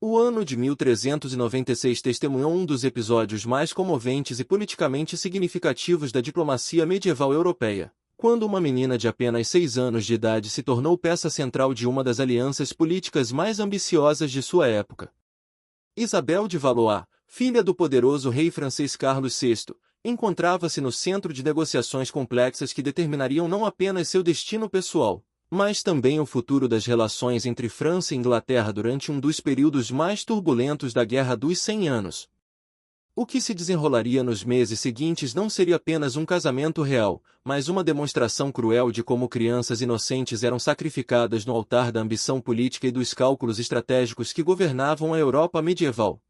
O ano de 1396 testemunhou um dos episódios mais comoventes e politicamente significativos da diplomacia medieval europeia, quando uma menina de apenas 6 anos de idade se tornou peça central de uma das alianças políticas mais ambiciosas de sua época. Isabel de Valois, filha do poderoso rei francês Carlos VI, encontrava-se no centro de negociações complexas que determinariam não apenas seu destino pessoal, mas também o futuro das relações entre França e Inglaterra durante um dos períodos mais turbulentos da Guerra dos 100 Anos. O que se desenrolaria nos meses seguintes não seria apenas um casamento real, mas uma demonstração cruel de como crianças inocentes eram sacrificadas no altar da ambição política e dos cálculos estratégicos que governavam a Europa medieval.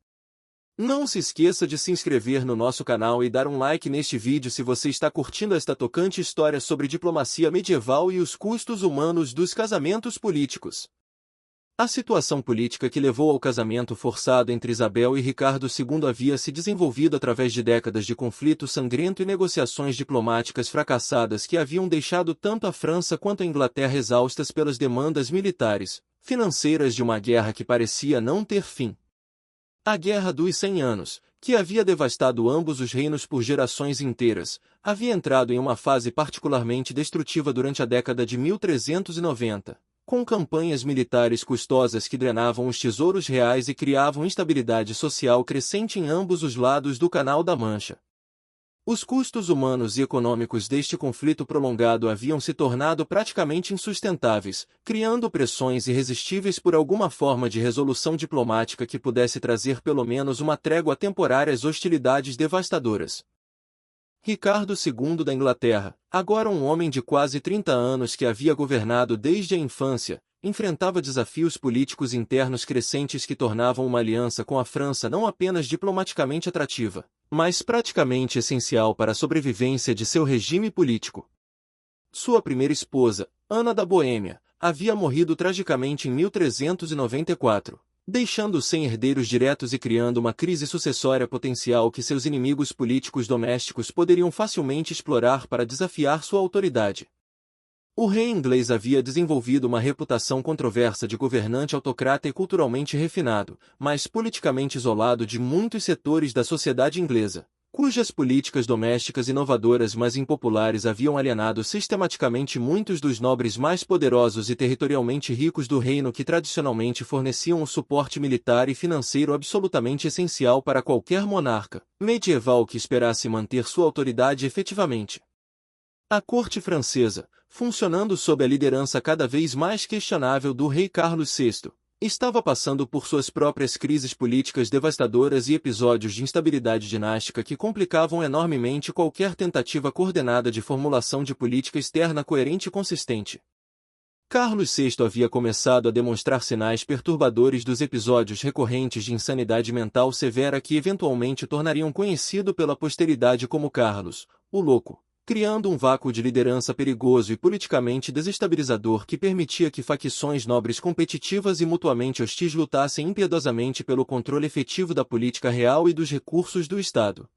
Não se esqueça de se inscrever no nosso canal e dar um like neste vídeo se você está curtindo esta tocante história sobre diplomacia medieval e os custos humanos dos casamentos políticos. A situação política que levou ao casamento forçado entre Isabel e Ricardo II havia se desenvolvido através de décadas de conflito sangrento e negociações diplomáticas fracassadas que haviam deixado tanto a França quanto a Inglaterra exaustas pelas demandas militares, financeiras de uma guerra que parecia não ter fim. A Guerra dos 100 Anos, que havia devastado ambos os reinos por gerações inteiras, havia entrado em uma fase particularmente destrutiva durante a década de 1390, com campanhas militares custosas que drenavam os tesouros reais e criavam instabilidade social crescente em ambos os lados do Canal da Mancha. Os custos humanos e econômicos deste conflito prolongado haviam se tornado praticamente insustentáveis, criando pressões irresistíveis por alguma forma de resolução diplomática que pudesse trazer pelo menos uma trégua temporária às hostilidades devastadoras. Ricardo II da Inglaterra, agora um homem de quase 30 anos que havia governado desde a infância, enfrentava desafios políticos internos crescentes que tornavam uma aliança com a França não apenas diplomaticamente atrativa, mas praticamente essencial para a sobrevivência de seu regime político. Sua primeira esposa, Ana da Boêmia, havia morrido tragicamente em 1394, deixando-o sem herdeiros diretos e criando uma crise sucessória potencial que seus inimigos políticos domésticos poderiam facilmente explorar para desafiar sua autoridade. O rei inglês havia desenvolvido uma reputação controversa de governante autocrata e culturalmente refinado, mas politicamente isolado de muitos setores da sociedade inglesa, cujas políticas domésticas inovadoras mas impopulares haviam alienado sistematicamente muitos dos nobres mais poderosos e territorialmente ricos do reino que tradicionalmente forneciam o suporte militar e financeiro absolutamente essencial para qualquer monarca medieval que esperasse manter sua autoridade efetivamente. A corte francesa, funcionando sob a liderança cada vez mais questionável do rei Carlos VI, estava passando por suas próprias crises políticas devastadoras e episódios de instabilidade dinástica que complicavam enormemente qualquer tentativa coordenada de formulação de política externa coerente e consistente. Carlos VI havia começado a demonstrar sinais perturbadores dos episódios recorrentes de insanidade mental severa que eventualmente o tornariam conhecido pela posteridade como Carlos, o Louco, criando um vácuo de liderança perigoso e politicamente desestabilizador que permitia que facções nobres competitivas e mutuamente hostis lutassem impiedosamente pelo controle efetivo da política real e dos recursos do Estado.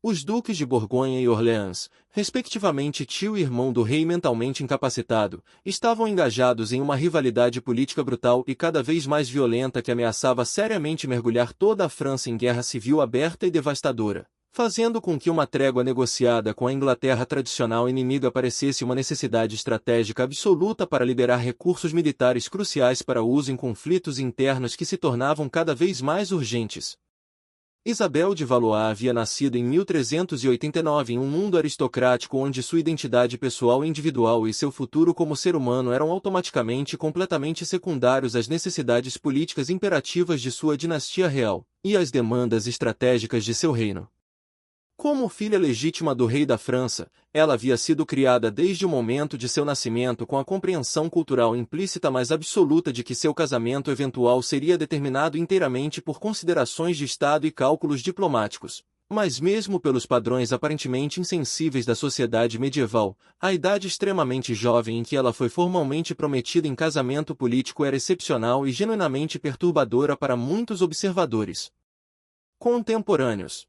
Os duques de Borgonha e Orleans, respectivamente tio e irmão do rei mentalmente incapacitado, estavam engajados em uma rivalidade política brutal e cada vez mais violenta que ameaçava seriamente mergulhar toda a França em guerra civil aberta e devastadora, fazendo com que uma trégua negociada com a Inglaterra tradicional inimiga parecesse uma necessidade estratégica absoluta para liberar recursos militares cruciais para uso em conflitos internos que se tornavam cada vez mais urgentes. Isabel de Valois havia nascido em 1389 em um mundo aristocrático onde sua identidade pessoal e individual e seu futuro como ser humano eram automaticamente e completamente secundários às necessidades políticas imperativas de sua dinastia real e às demandas estratégicas de seu reino. Como filha legítima do rei da França, ela havia sido criada desde o momento de seu nascimento com a compreensão cultural implícita mas absoluta de que seu casamento eventual seria determinado inteiramente por considerações de Estado e cálculos diplomáticos. Mas mesmo pelos padrões aparentemente insensíveis da sociedade medieval, a idade extremamente jovem em que ela foi formalmente prometida em casamento político era excepcional e genuinamente perturbadora para muitos observadores contemporâneos.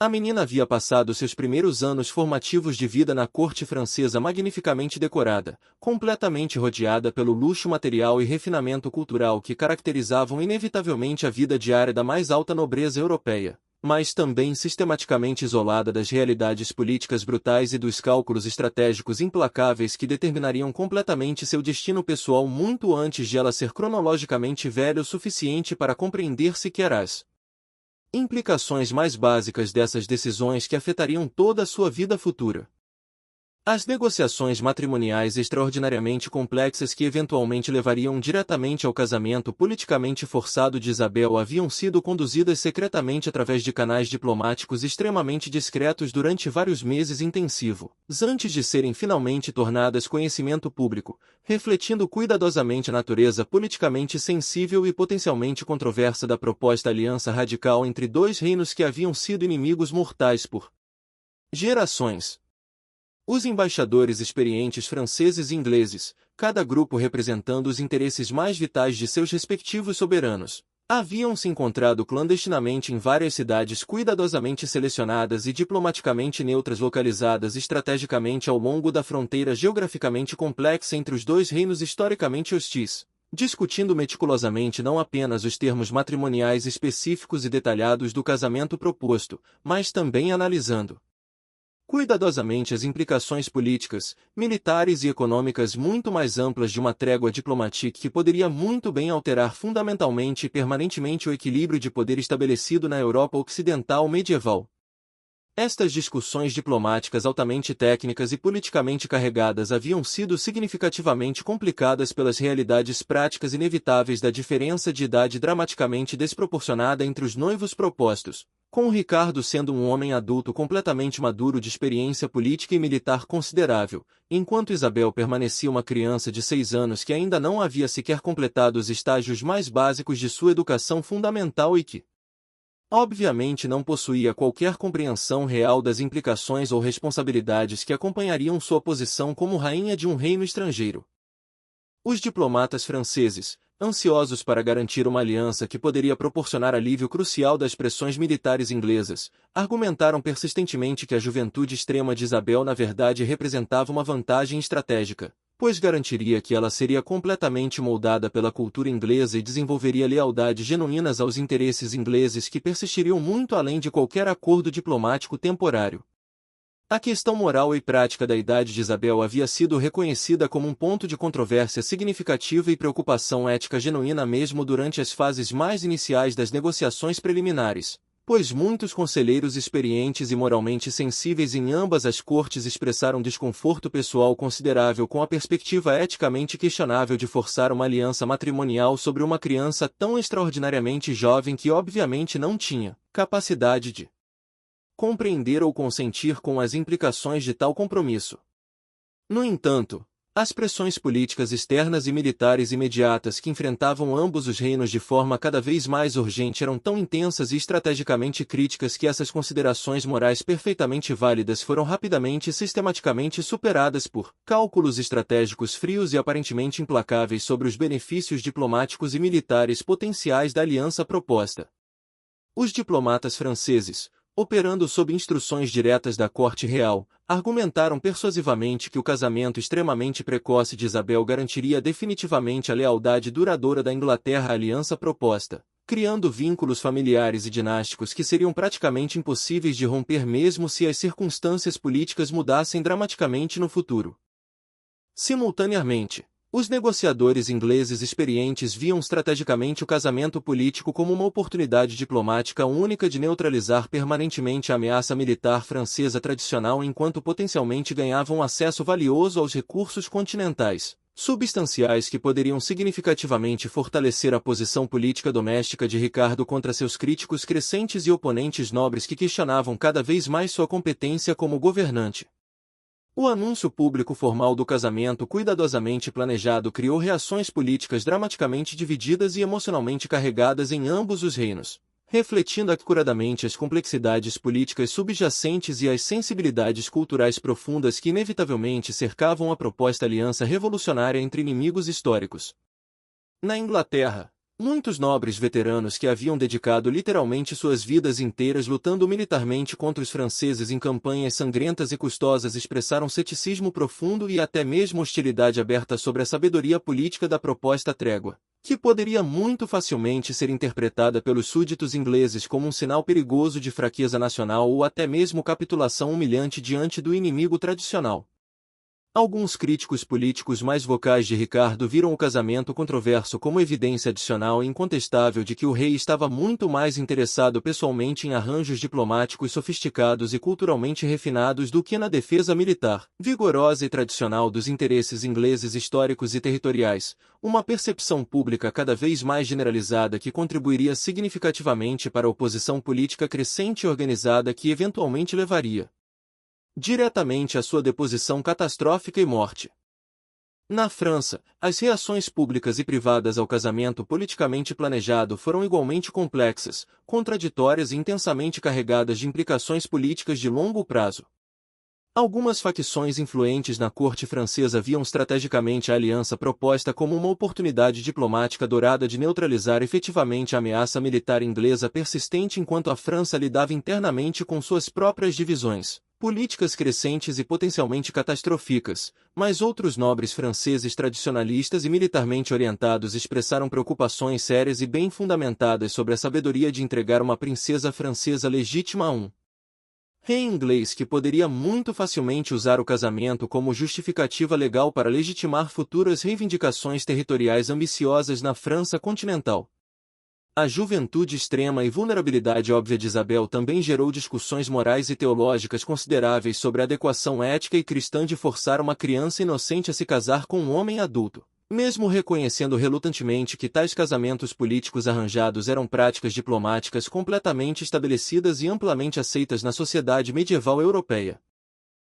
A menina havia passado seus primeiros anos formativos de vida na corte francesa magnificamente decorada, completamente rodeada pelo luxo material e refinamento cultural que caracterizavam inevitavelmente a vida diária da mais alta nobreza europeia, mas também sistematicamente isolada das realidades políticas brutais e dos cálculos estratégicos implacáveis que determinariam completamente seu destino pessoal muito antes de ela ser cronologicamente velha o suficiente para compreender sequer as implicações mais básicas dessas decisões que afetariam toda a sua vida futura. As negociações matrimoniais extraordinariamente complexas que eventualmente levariam diretamente ao casamento politicamente forçado de Isabel haviam sido conduzidas secretamente através de canais diplomáticos extremamente discretos durante vários meses intensivos, antes de serem finalmente tornadas conhecimento público, refletindo cuidadosamente a natureza politicamente sensível e potencialmente controversa da proposta aliança radical entre dois reinos que haviam sido inimigos mortais por gerações. Os embaixadores experientes franceses e ingleses, cada grupo representando os interesses mais vitais de seus respectivos soberanos, haviam se encontrado clandestinamente em várias cidades cuidadosamente selecionadas e diplomaticamente neutras localizadas estrategicamente ao longo da fronteira geograficamente complexa entre os dois reinos historicamente hostis, discutindo meticulosamente não apenas os termos matrimoniais específicos e detalhados do casamento proposto, mas também analisando cuidadosamente as implicações políticas, militares e econômicas muito mais amplas de uma trégua diplomática que poderia muito bem alterar fundamentalmente e permanentemente o equilíbrio de poder estabelecido na Europa ocidental medieval. Estas discussões diplomáticas altamente técnicas e politicamente carregadas haviam sido significativamente complicadas pelas realidades práticas inevitáveis da diferença de idade dramaticamente desproporcionada entre os noivos propostos, com Ricardo sendo um homem adulto completamente maduro de experiência política e militar considerável, enquanto Isabel permanecia uma criança de 6 anos que ainda não havia sequer completado os estágios mais básicos de sua educação fundamental e que, obviamente, não possuía qualquer compreensão real das implicações ou responsabilidades que acompanhariam sua posição como rainha de um reino estrangeiro. Os diplomatas franceses, ansiosos para garantir uma aliança que poderia proporcionar alívio crucial das pressões militares inglesas, argumentaram persistentemente que a juventude extrema de Isabel na verdade representava uma vantagem estratégica, pois garantiria que ela seria completamente moldada pela cultura inglesa e desenvolveria lealdade genuínas aos interesses ingleses que persistiriam muito além de qualquer acordo diplomático temporário. A questão moral e prática da idade de Isabel havia sido reconhecida como um ponto de controvérsia significativa e preocupação ética genuína mesmo durante as fases mais iniciais das negociações preliminares, pois muitos conselheiros experientes e moralmente sensíveis em ambas as cortes expressaram desconforto pessoal considerável com a perspectiva eticamente questionável de forçar uma aliança matrimonial sobre uma criança tão extraordinariamente jovem que obviamente não tinha capacidade de compreender ou consentir com as implicações de tal compromisso. No entanto, as pressões políticas externas e militares imediatas que enfrentavam ambos os reinos de forma cada vez mais urgente eram tão intensas e estrategicamente críticas que essas considerações morais perfeitamente válidas foram rapidamente e sistematicamente superadas por cálculos estratégicos frios e aparentemente implacáveis sobre os benefícios diplomáticos e militares potenciais da aliança proposta. Os diplomatas franceses, operando sob instruções diretas da corte real, argumentaram persuasivamente que o casamento extremamente precoce de Isabel garantiria definitivamente a lealdade duradoura da Inglaterra à aliança proposta, criando vínculos familiares e dinásticos que seriam praticamente impossíveis de romper mesmo se as circunstâncias políticas mudassem dramaticamente no futuro. Simultaneamente, os negociadores ingleses experientes viam estrategicamente o casamento político como uma oportunidade diplomática única de neutralizar permanentemente a ameaça militar francesa tradicional enquanto potencialmente ganhavam acesso valioso aos recursos continentais, substanciais que poderiam significativamente fortalecer a posição política doméstica de Ricardo contra seus críticos crescentes e oponentes nobres que questionavam cada vez mais sua competência como governante. O anúncio público formal do casamento cuidadosamente planejado criou reações políticas dramaticamente divididas e emocionalmente carregadas em ambos os reinos, refletindo acuradamente as complexidades políticas subjacentes e as sensibilidades culturais profundas que inevitavelmente cercavam a proposta aliança revolucionária entre inimigos históricos. Na Inglaterra, Muitos nobres veteranos que haviam dedicado literalmente suas vidas inteiras lutando militarmente contra os franceses em campanhas sangrentas e custosas expressaram ceticismo profundo e até mesmo hostilidade aberta sobre a sabedoria política da proposta trégua, que poderia muito facilmente ser interpretada pelos súditos ingleses como um sinal perigoso de fraqueza nacional ou até mesmo capitulação humilhante diante do inimigo tradicional. Alguns críticos políticos mais vocais de Ricardo viram o casamento controverso como evidência adicional e incontestável de que o rei estava muito mais interessado pessoalmente em arranjos diplomáticos sofisticados e culturalmente refinados do que na defesa militar, vigorosa e tradicional dos interesses ingleses históricos e territoriais, uma percepção pública cada vez mais generalizada que contribuiria significativamente para a oposição política crescente e organizada que eventualmente levaria diretamente à sua deposição catastrófica e morte. Na França, as reações públicas e privadas ao casamento politicamente planejado foram igualmente complexas, contraditórias e intensamente carregadas de implicações políticas de longo prazo. Algumas facções influentes na corte francesa viam estrategicamente a aliança proposta como uma oportunidade diplomática dourada de neutralizar efetivamente a ameaça militar inglesa persistente enquanto a França lidava internamente com suas próprias divisões políticas crescentes e potencialmente catastróficas, mas outros nobres franceses tradicionalistas e militarmente orientados expressaram preocupações sérias e bem fundamentadas sobre a sabedoria de entregar uma princesa francesa legítima a um rei inglês que poderia muito facilmente usar o casamento como justificativa legal para legitimar futuras reivindicações territoriais ambiciosas na França continental. A juventude extrema e vulnerabilidade óbvia de Isabel também gerou discussões morais e teológicas consideráveis sobre a adequação ética e cristã de forçar uma criança inocente a se casar com um homem adulto. Mesmo reconhecendo relutantemente que tais casamentos políticos arranjados eram práticas diplomáticas completamente estabelecidas e amplamente aceitas na sociedade medieval europeia.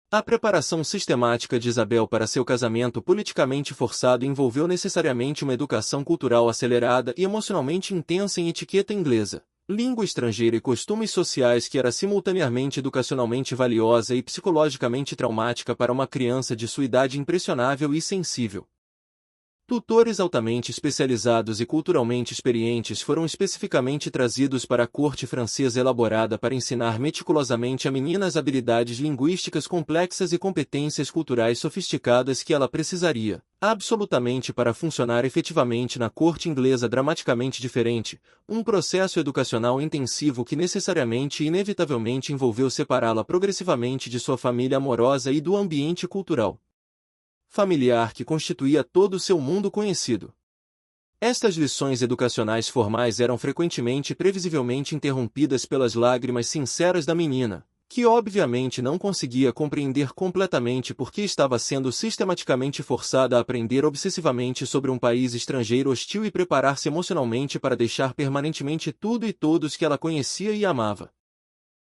A preparação sistemática de Isabel para seu casamento politicamente forçado envolveu necessariamente uma educação cultural acelerada e emocionalmente intensa em etiqueta inglesa, língua estrangeira e costumes sociais que era simultaneamente educacionalmente valiosa e psicologicamente traumática para uma criança de sua idade impressionável e sensível. Tutores altamente especializados e culturalmente experientes foram especificamente trazidos para a corte francesa elaborada para ensinar meticulosamente a menina as habilidades linguísticas complexas e competências culturais sofisticadas que ela precisaria, absolutamente para funcionar efetivamente na corte inglesa dramaticamente diferente, um processo educacional intensivo que necessariamente e inevitavelmente envolveu separá-la progressivamente de sua família amorosa e do ambiente cultural familiar que constituía todo o seu mundo conhecido. Estas lições educacionais formais eram frequentemente e previsivelmente interrompidas pelas lágrimas sinceras da menina, que obviamente não conseguia compreender completamente por que estava sendo sistematicamente forçada a aprender obsessivamente sobre um país estrangeiro hostil e preparar-se emocionalmente para deixar permanentemente tudo e todos que ela conhecia e amava.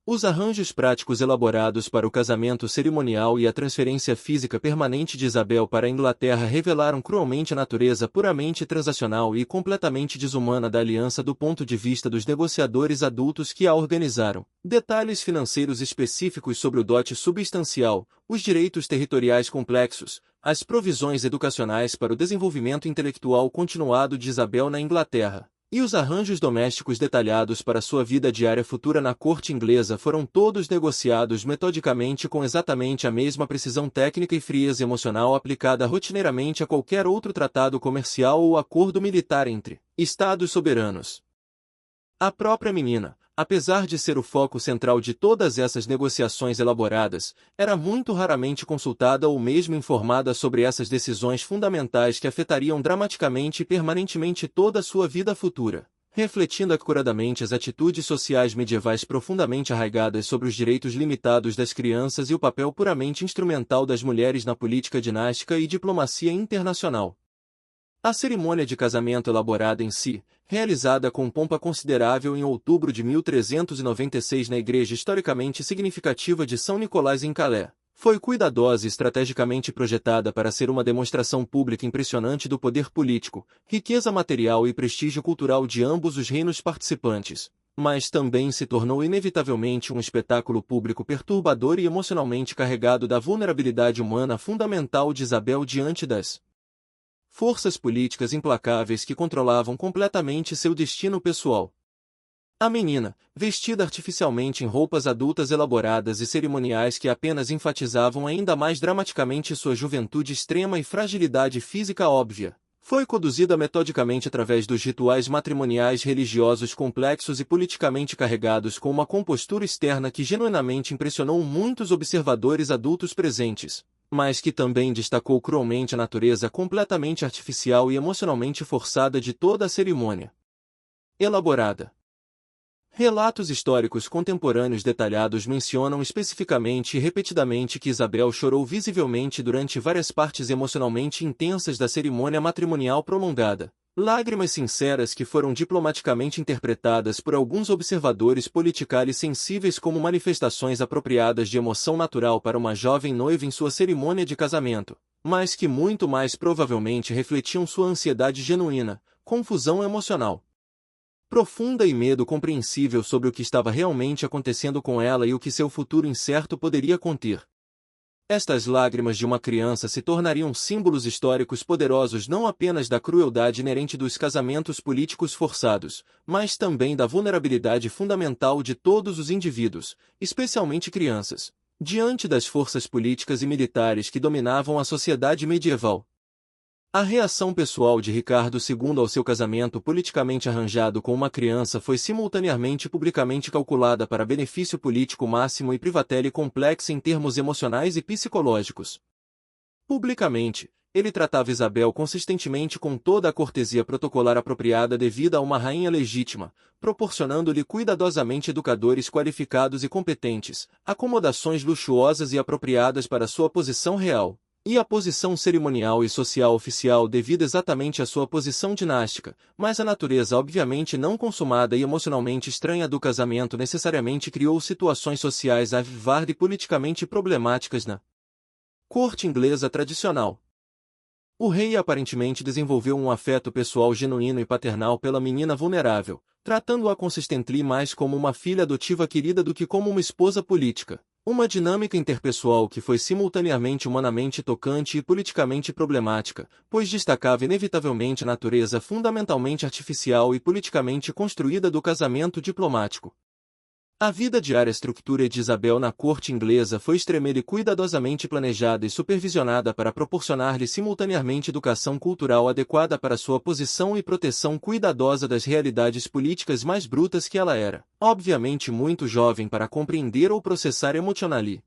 Os arranjos práticos elaborados para o casamento cerimonial e a transferência física permanente de Isabel para a Inglaterra revelaram cruelmente a natureza puramente transacional e completamente desumana da aliança do ponto de vista dos negociadores adultos que a organizaram. Detalhes financeiros específicos sobre o dote substancial, os direitos territoriais complexos, as provisões educacionais para o desenvolvimento intelectual continuado de Isabel na Inglaterra e os arranjos domésticos detalhados para sua vida diária futura na corte inglesa foram todos negociados metodicamente com exatamente a mesma precisão técnica e frieza emocional aplicada rotineiramente a qualquer outro tratado comercial ou acordo militar entre estados soberanos. A própria menina, apesar de ser o foco central de todas essas negociações elaboradas, era muito raramente consultada ou mesmo informada sobre essas decisões fundamentais que afetariam dramaticamente e permanentemente toda a sua vida futura, refletindo acuradamente as atitudes sociais medievais profundamente arraigadas sobre os direitos limitados das crianças e o papel puramente instrumental das mulheres na política dinástica e diplomacia internacional. A cerimônia de casamento elaborada em si, realizada com pompa considerável em outubro de 1396 na igreja historicamente significativa de São Nicolás em Calais, foi cuidadosa e estrategicamente projetada para ser uma demonstração pública impressionante do poder político, riqueza material e prestígio cultural de ambos os reinos participantes, mas também se tornou inevitavelmente um espetáculo público perturbador e emocionalmente carregado da vulnerabilidade humana fundamental de Isabel diante das forças políticas implacáveis que controlavam completamente seu destino pessoal. A menina, vestida artificialmente em roupas adultas elaboradas e cerimoniais que apenas enfatizavam ainda mais dramaticamente sua juventude extrema e fragilidade física óbvia, foi conduzida metodicamente através dos rituais matrimoniais religiosos complexos e politicamente carregados com uma compostura externa que genuinamente impressionou muitos observadores adultos presentes, mas que também destacou cruelmente a natureza completamente artificial e emocionalmente forçada de toda a cerimônia. Elaborada. Relatos históricos contemporâneos detalhados mencionam especificamente e repetidamente que Isabel chorou visivelmente durante várias partes emocionalmente intensas da cerimônia matrimonial prolongada. Lágrimas sinceras que foram diplomaticamente interpretadas por alguns observadores politicamente sensíveis como manifestações apropriadas de emoção natural para uma jovem noiva em sua cerimônia de casamento, mas que muito mais provavelmente refletiam sua ansiedade genuína, confusão emocional profunda e medo compreensível sobre o que estava realmente acontecendo com ela e o que seu futuro incerto poderia conter. Estas lágrimas de uma criança se tornariam símbolos históricos poderosos não apenas da crueldade inerente dos casamentos políticos forçados, mas também da vulnerabilidade fundamental de todos os indivíduos, especialmente crianças, diante das forças políticas e militares que dominavam a sociedade medieval. A reação pessoal de Ricardo II ao seu casamento politicamente arranjado com uma criança foi simultaneamente e publicamente calculada para benefício político máximo e privatele complexa em termos emocionais e psicológicos. Publicamente, ele tratava Isabel consistentemente com toda a cortesia protocolar apropriada devida a uma rainha legítima, proporcionando-lhe cuidadosamente educadores qualificados e competentes, acomodações luxuosas e apropriadas para sua posição real, e a posição cerimonial e social oficial devida exatamente à sua posição dinástica, mas a natureza obviamente não consumada e emocionalmente estranha do casamento necessariamente criou situações sociais a vivar e politicamente problemáticas na corte inglesa tradicional. O rei aparentemente desenvolveu um afeto pessoal genuíno e paternal pela menina vulnerável, tratando-a consistently mais como uma filha adotiva querida do que como uma esposa política. Uma dinâmica interpessoal que foi simultaneamente humanamente tocante e politicamente problemática, pois destacava inevitavelmente a natureza fundamentalmente artificial e politicamente construída do casamento diplomático. A vida diária estrutura de Isabel na corte inglesa foi extremamente cuidadosamente planejada e supervisionada para proporcionar-lhe simultaneamente educação cultural adequada para sua posição e proteção cuidadosa das realidades políticas mais brutas que ela era, obviamente muito jovem para compreender ou processar emocionalmente.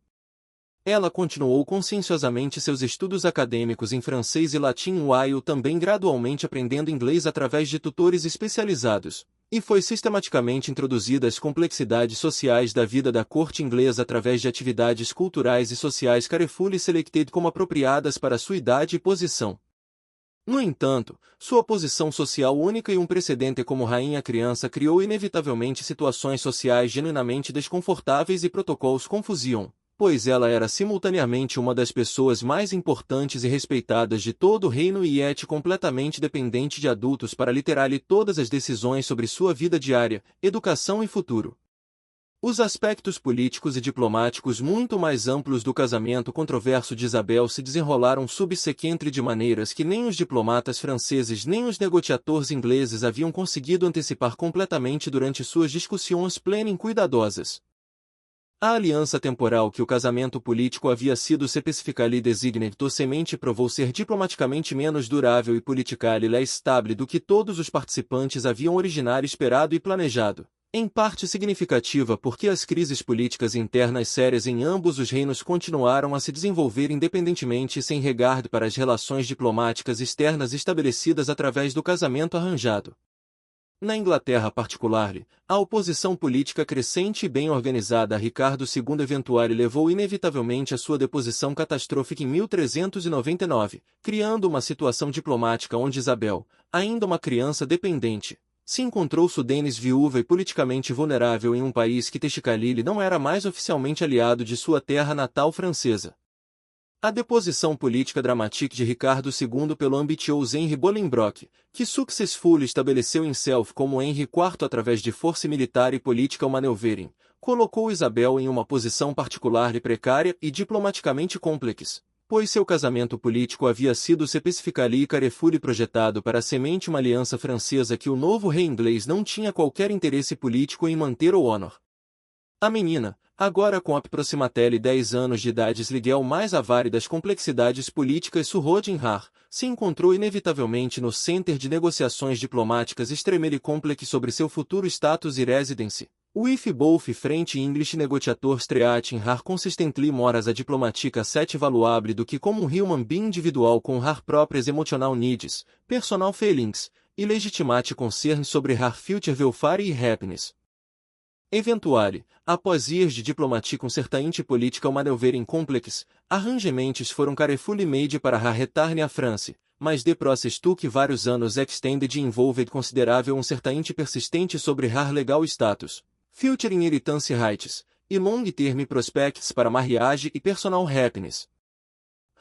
Ela continuou conscienciosamente seus estudos acadêmicos em francês e latim while também gradualmente aprendendo inglês através de tutores especializados, e foi sistematicamente introduzida às complexidades sociais da vida da corte inglesa através de atividades culturais e sociais carefully selected como apropriadas para sua idade e posição. No entanto, sua posição social única e um precedente como rainha criança criou inevitavelmente situações sociais genuinamente desconfortáveis e protocolos confusiam, pois ela era simultaneamente uma das pessoas mais importantes e respeitadas de todo o reino e completamente dependente de adultos para literar-lhe todas as decisões sobre sua vida diária, educação e futuro. Os aspectos políticos e diplomáticos muito mais amplos do casamento controverso de Isabel se desenrolaram subsequente de maneiras que nem os diplomatas franceses nem os negociadores ingleses haviam conseguido antecipar completamente durante suas discussões plenas e cuidadosas. A aliança temporal que o casamento político havia sido especifically designed semente provou ser diplomaticamente menos durável e politically less stable do que todos os participantes haviam originário esperado e planejado, em parte significativa porque as crises políticas internas sérias em ambos os reinos continuaram a se desenvolver independentemente e sem regard para as relações diplomáticas externas estabelecidas através do casamento arranjado. Na Inglaterra particular, a oposição política crescente e bem organizada a Ricardo II eventuale levou inevitavelmente à sua deposição catastrófica em 1399, criando uma situação diplomática onde Isabel, ainda uma criança dependente, se encontrou sudenes viúva e politicamente vulnerável em um país que Technically não era mais oficialmente aliado de sua terra natal francesa. A deposição política dramática de Ricardo II pelo ambicioso Henry Bolingbroke, que successfully estabeleceu himself como Henry IV através de força militar e política maneuvering, colocou Isabel em uma posição particular e precária e diplomaticamente complexa, pois seu casamento político havia sido especifically e carefully projetado para semente uma aliança francesa que o novo rei inglês não tinha qualquer interesse político em manter ou honor. A menina, agora com aproximadamente 10 anos de idade Sliguel mais avária das complexidades políticas Surrodinhar, se encontrou inevitavelmente no center de negociações diplomáticas extremely complex sobre seu futuro status e residence. With both French English negotiators treating her consistently more as a diplomatica set valuable do que como um human being individual com her próprias emotional needs, personal feelings, e legitimate concerns sobre her future welfare e happiness. Eventuale, após years de diplomatique um certainte political maneuvering complex, arrangements foram carefully made para her return à France, mas the process took vários anos extended e involved considerável um certainte persistente sobre her legal status, future inheritance rights, e long-term prospects para marriage e personal happiness.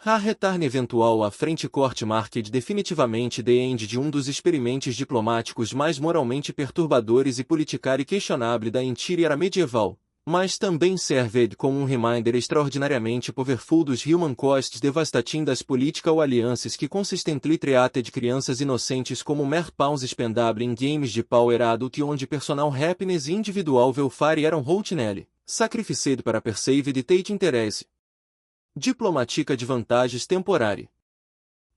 Her return eventual à frente court marked definitivamente the end de um dos experimentos diplomáticos mais moralmente perturbadores e politicamente questionável da entire era medieval, mas também served como um reminder extraordinariamente powerful dos human costs devastating das political alliances que consistently treated crianças inocentes como mere pawns expendable em games de power adult onde personal happiness e individual welfare eram routinely sacrificed para perceived e tate interesse. Diplomatica de vantagens temporárias.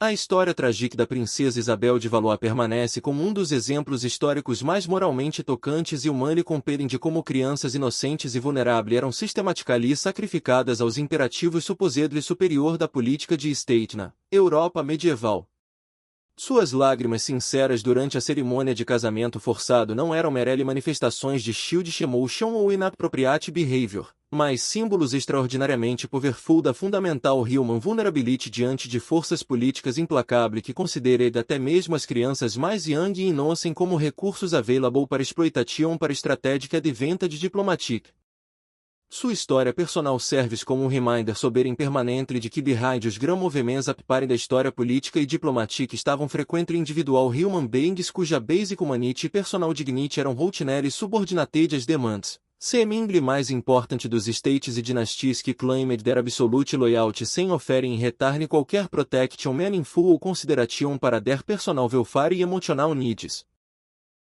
A história trágica da princesa Isabel de Valois permanece como um dos exemplos históricos mais moralmente tocantes e humanos compelling de como crianças inocentes e vulneráveis eram sistematicamente sacrificadas aos imperativos supposedly superior da política de State na Europa medieval. Suas lágrimas sinceras durante a cerimônia de casamento forçado não eram merely manifestações de childish emotion ou inappropriate behavior, mas símbolos extraordinariamente powerful da fundamental human vulnerability diante de forças políticas implacáveis que considered até mesmo as crianças mais young e innocent como recursos available para exploitation para strategic advantage diplomatique. Sua história personal serve como um reminder sober permanente de que behind os grands moviments apparem da história política e diplomática estavam frequently individual human beings cuja basic humanity e personal dignity eram routinely subordinated às demands, seemingly mais importante dos states e dynasties que claimed their absolute loyalty sem oferem em return qualquer protection meaningful ou consideration para their personal welfare e emotional needs.